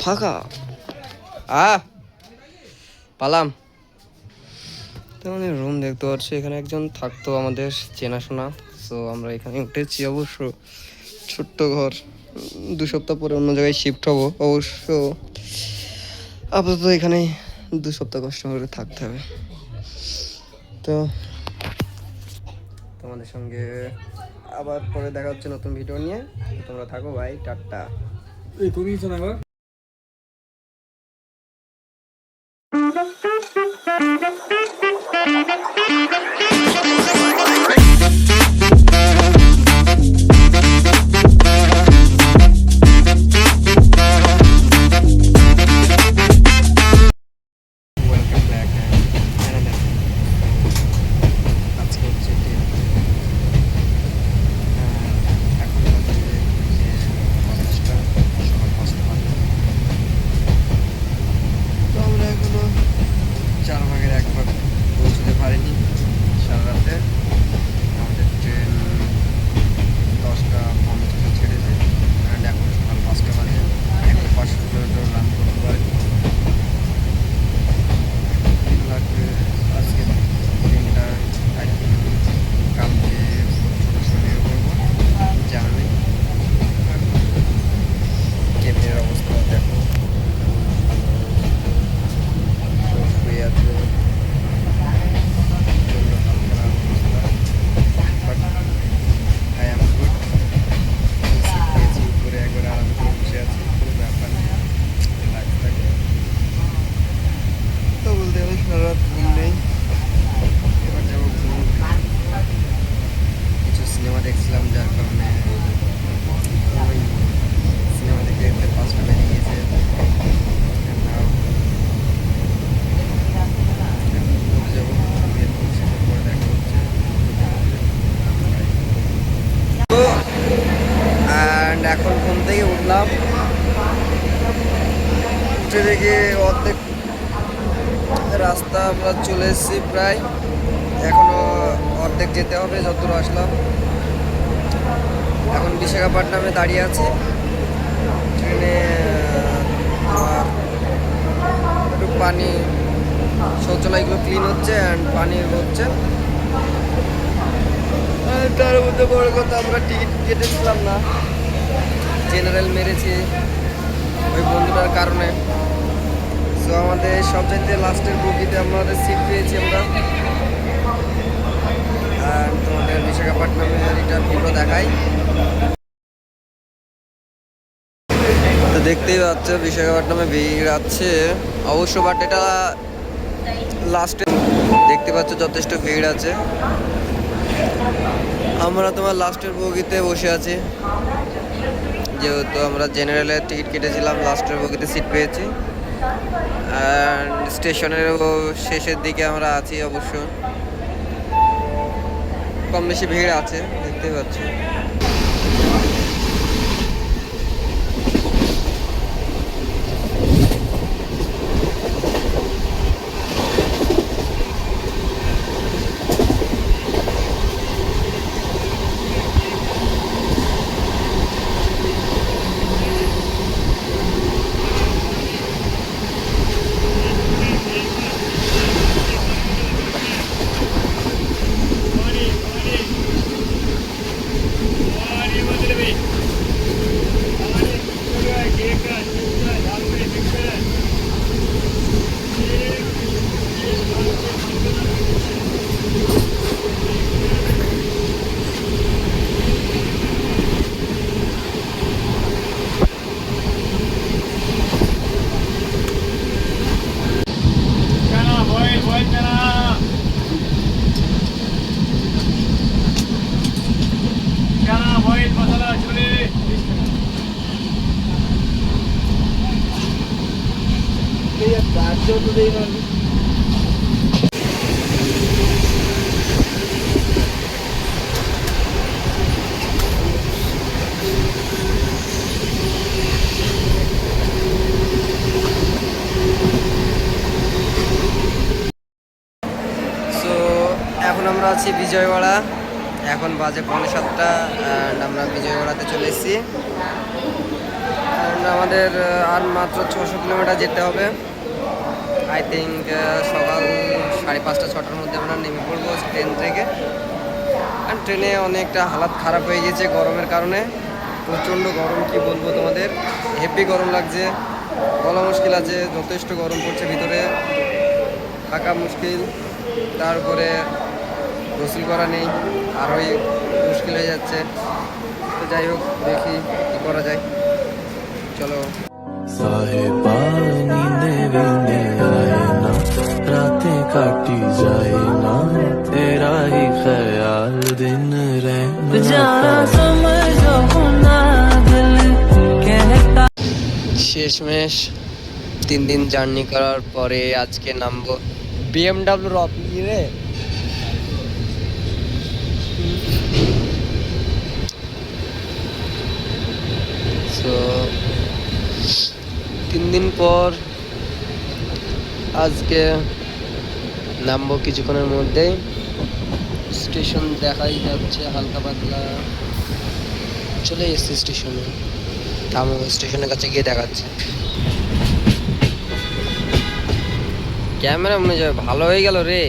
ফাঁকা পালাম। তো আমাদের রুম দেখতে পাচ্ছি, এখানে একজন থাকতো আমাদের চেনাশোনা। সো আমরা এখানে উঠেছি। অবশ্য ছোট্ট ঘর, 2 সপ্তাহ পরে অন্য জায়গায় শিফট হব। অবশ্য আপাতত এখানে 2 সপ্তাহ কষ্ট করে থাকতে হবে। তো তোমাদের সঙ্গে আবার পরে দেখা হচ্ছে নতুন ভিডিও নিয়ে। তোমরা থাকো ভাই, টাটা। তুমি শোনাবা। Welcome back. আজকে হচ্ছে এখন বাজে যে 5টা, সকাল 5টা বাজে। তো আমরা এখনো 4 ভাগের 1 ভাগ পৌঁছতে পারিনি সারা রাতে। আমাদের ট্রেন 10টা 50-এ ছেড়েছে, অ্যান্ড এখন সকাল 5টা বাজে। 500 কিলোমিটার রান করতে পারি লাগবে আজকে দিনটা। কালকে ছোটো নিয়ে করবো জার্নি। কেবিনের অবস্থা দেখো, শুয়ে আছে, জন্য হাল খারাপ অবস্থা। But I am good. Seat পেয়েছি, উপরে একবারে আরাম করে বসে আছি, কোনো ব্যাপার নেই, রিল্যাক্স থাকে। তো বলতে গেলে সারা রাত ঘুম নেই। এবার যাবো ঘুম। কিছু সিনেমা দেখছিলাম, যার কারণে ওই সিনেমা দেখতে দেখতে 5টা বেজে গিয়েছে। যাবো, পরে দেখা হচ্ছে। তো অ্যান্ড এখন ঘুম থেকে উঠলাম, উঠে দেখে অর্ধেক রাস্তা আমরা চলে এসেছি প্রায়। এখনো অর্ধেক যেতে হবে যতদূর আসলাম। এখন বিশাখাপট্টনামে দাঁড়িয়ে আছি। ট্রেনে তোমার একটু পানি, শৌচালয়গুলো ক্লিন হচ্ছে অ্যান্ড পানি হচ্ছে। আর তার মধ্যে বড় কথা, আমরা টিকিট কেটেছিলাম না, জেনারেল মেরেছি ওই বন্ধুটার কারণে। সো আমাদের সবচাইতে লাস্টের বগিতে আমাদের সিট পেয়েছি আমরা। আর তোমাদের বিশাখাপট্টনামের এটা ভিডিও দেখাই। তো দেখতেই পাচ্ছ বিশাখাপট্টনামে ভিড় আছে অবশ্য, বাট এটা লাস্টে দেখতে পাচ্ছ যথেষ্ট ভিড় আছে। আমরা তোমার লাস্টের বগিতে বসে আছি, যেহেতু আমরা জেনারেলের টিকিট কেটেছিলাম, লাস্টের বগিতে সিট পেয়েছি। অ্যান্ড স্টেশনের শেষের দিকে আমরা আছি। অবশ্য কম বেশি ভিড় আছে, দেখতেই পাচ্ছি। এখন আমরা আছি বিজয়ওয়াড়া। এখন বাজে 6:45, অ্যান্ড আমরা বিজয়ওয়াড়াতে চলে এসেছি। আমাদের আর মাত্র 600 কিলোমিটার যেতে হবে। আই থিঙ্ক সকাল 5:30-6টার মধ্যে আমরা নেমে পড়বো ট্রেন থেকে। আর ট্রেনে অনেকটা হালাত খারাপ হয়ে গেছে গরমের কারণে, প্রচণ্ড গরম, কি বলবো তোমাদের, হেভি গরম লাগছে, বলা মুশকিল আছে, যথেষ্ট গরম পড়ছে ভিতরে, থাকা মুশকিল, তারপরে গোসল করা নেই, আরোই মুশকিল হয়ে যাচ্ছে। তো যাই হোক, দেখি কী করা যায়, চলো। साहिबा नींदे वींदे आए ना, रातें काटी जाए ना, तेरा ही ख्याल दिन रहना जाना समझो ना दिल कहता। শেষমেশ 3 দিন জার্নি করার পরে আজকে নামবো BMW রকি রে। সো 3 দিন পর আজকে নামবো কিছুক্ষণের মধ্যেই। স্টেশন দেখাই যাচ্ছে হালকা পাতলা, চলে এসছি স্টেশনে। থামো, স্টেশনের কাছে গিয়ে দেখাচ্ছে। ক্যামেরা মনে হয় ভালো হয়ে গেল রে,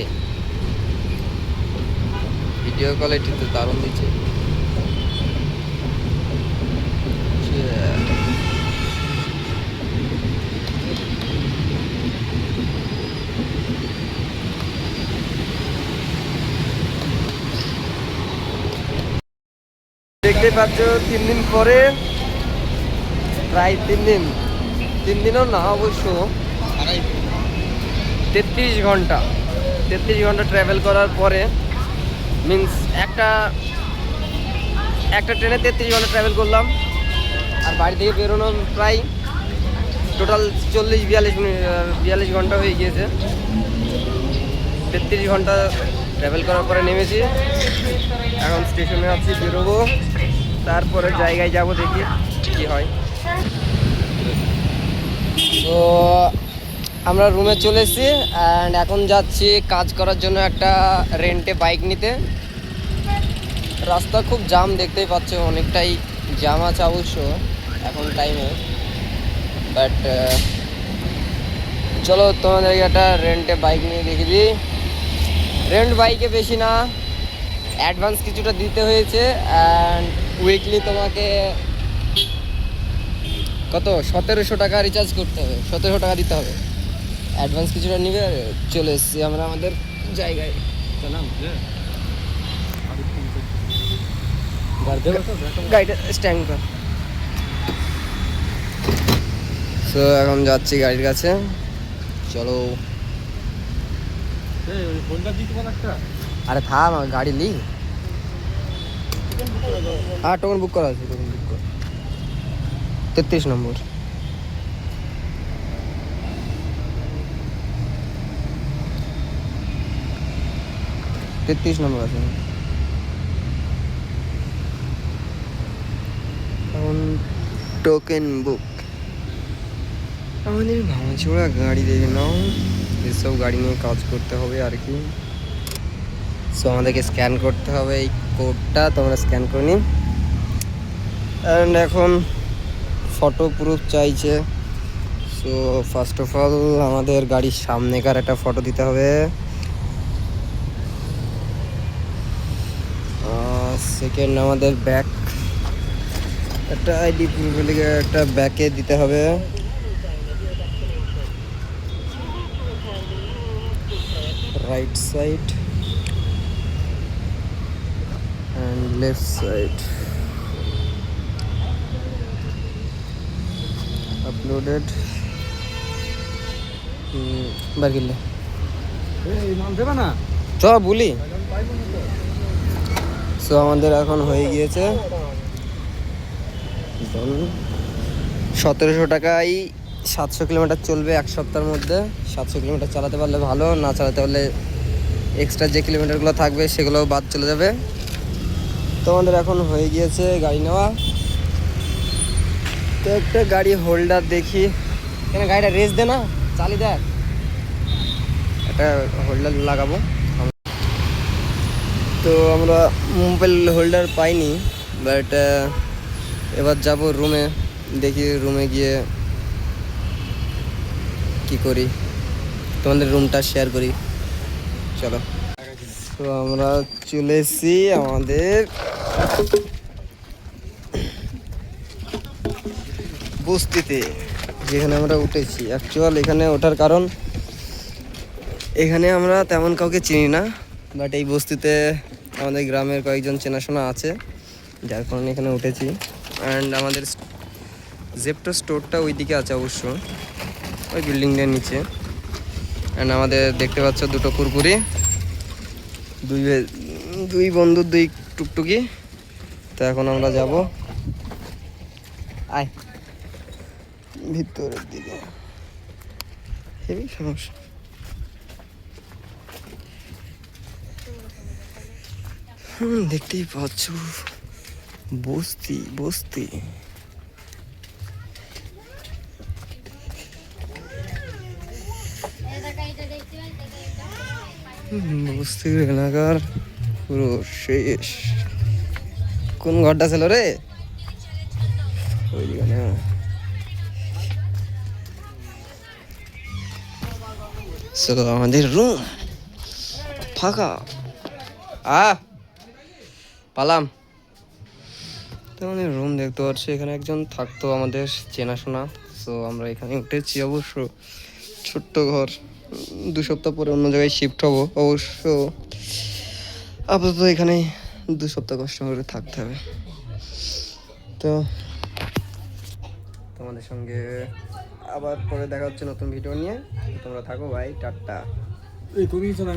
ভিডিও কোয়ালিটি তো দারুণ দিচ্ছে। দেখতে পাচ্ছ 3 দিন পরে, প্রায় 3 দিনও না অবশ্য, 33 ঘন্টা ট্রাভেল করার পরে, মিন্স একটা ট্রেনে 33 ঘন্টা ট্রাভেল করলাম। আর বাড়ি থেকে বেরোনো প্রায় টোটাল 40-42 ঘন্টা হয়ে গিয়েছে। 33 ঘন্টা ট্রাভেল করার পরে নেমেছি, এখন স্টেশনে আছি, বেরোবো, তারপরে জায়গায় যাব, দেখি কি হয়। তো আমরা রুমে চলে এসেছি অ্যান্ড এখন যাচ্ছি কাজ করার জন্য একটা রেন্টে বাইক নিতে। রাস্তা খুব জাম, দেখতেই পাচ্ছ, অনেকটাই জাম আছে অবশ্য এখন টাইমে, বাট চলো তোমাদেরকে একটা রেন্টে বাইক নিয়ে দেখে দিই। রেন্ট বাইকে বেশি না, অ্যাডভান্স কিছুটা দিতে হয়েছে অ্যান্ড উইকলি তোমাকে কত 1700 টাকা রিচার্জ করতে হবে, 1700 টাকা দিতে হবে, অ্যাডভান্স কিছুটা নিবে। চলে এসেছি আমরা আমাদের জায়গায়। গাড়িটা স্ট্যান্ড কর। সো এখন যাচ্ছি গাড়ির কাছে, চলো। আরে থাম, গাড়ি লি। হ্যাঁ, টোকেন বুক করা আছে, টোকেন বুক কর। 33 নম্বর। আছে এখন টোকেন বুক। আমাদের ভাঙাচোরা গাড়ি দেখে নাও, এসব গাড়ি নিয়ে কাজ করতে হবে আর কি। সো আমাদেরকে স্ক্যান করতে হবে এই কোডটা, তোমরা স্ক্যান করে নিন। অ্যান্ড এখন ফটো প্রুফ চাইছে। সো ফার্স্ট অফ অল আমাদের গাড়ির সামনেকার একটা ফটো দিতে হবে। সেকেন্ড আমাদের ব্যাক, একটা আইডি প্রুফের লিগে একটা ব্যাকে দিতে হবে। Right side and left side uploaded. বাকিলে চ বলি। সো আমাদের এখন হয়ে গিয়েছে 1700 টাকায় 700 কিলোমিটার চলবে এক সপ্তাহের মধ্যে। 700 কিলোমিটার চালাতে পারলে ভালো, না চালাতে পারলে এক্সট্রা যে কিলোমিটারগুলো থাকবে সেগুলোও বাদ চলে যাবে। তোমাদের এখন হয়ে গিয়েছে গাড়ি নেওয়া। তো একটা গাড়ি হোল্ডার দেখি, কেন গাড়িটা রেস দে না, চালি দেখ, একটা হোল্ডার লাগাবো। তো আমরা মোবাইল হোল্ডার পাইনি, বাট এবার যাব রুমে দেখি রুমে গিয়ে কি করি, তোমাদের রুমটা শেয়ার করি। চলো। তো আমরা চলে এসেছি আমাদের বস্তিতে, যেখানে আমরা উঠেছি। অ্যাকচুয়াল এখানে ওঠার কারণ, এখানে আমরা তেমন কাউকে চিনি না, বাট এই বস্তিতে আমাদের গ্রামের কয়েকজন চেনাশোনা আছে, যার কারণে এখানে উঠেছি। অ্যান্ড আমাদের জেপ্টো স্টোরটা ওইদিকে আছে অবশ্য, ওই বিল্ডিংটার নিচে। অ্যান্ড আমাদের দেখতে পাচ্ছ দুটো কুরকুরি, দুই বন্ধুর দুই টুকটুকি। তো এখন আমরা যাব আয় ভিতরের দিকে। হেবি সমস্যা। দেখতেই পাচ্ছ বস্তি বস্তি। বস্তির এলাকার পুরো শেষ। কোন ঘরটা ছিল রে? ওইদিকে না। So, আমাদের রুম ফাঁকা। পালাম। তো আমাদের রুম দেখতে পাচ্ছি, এখানে একজন থাকতো আমাদের চেনাশোনা। সো আমরা এখানে উঠেছি। অবশ্য ছোট্ট ঘর, 2 সপ্তাহ পরে অন্য জায়গায় শিফট হব। অবশ্য আপাতত এখানে 2 সপ্তাহ কষ্ট করে থাকতে হবে। তো তোমাদের সঙ্গে আবার পরে দেখা হচ্ছে নতুন ভিডিও নিয়ে। তোমরা থাকো ভাই, টাটা। এই তুমি কিছু না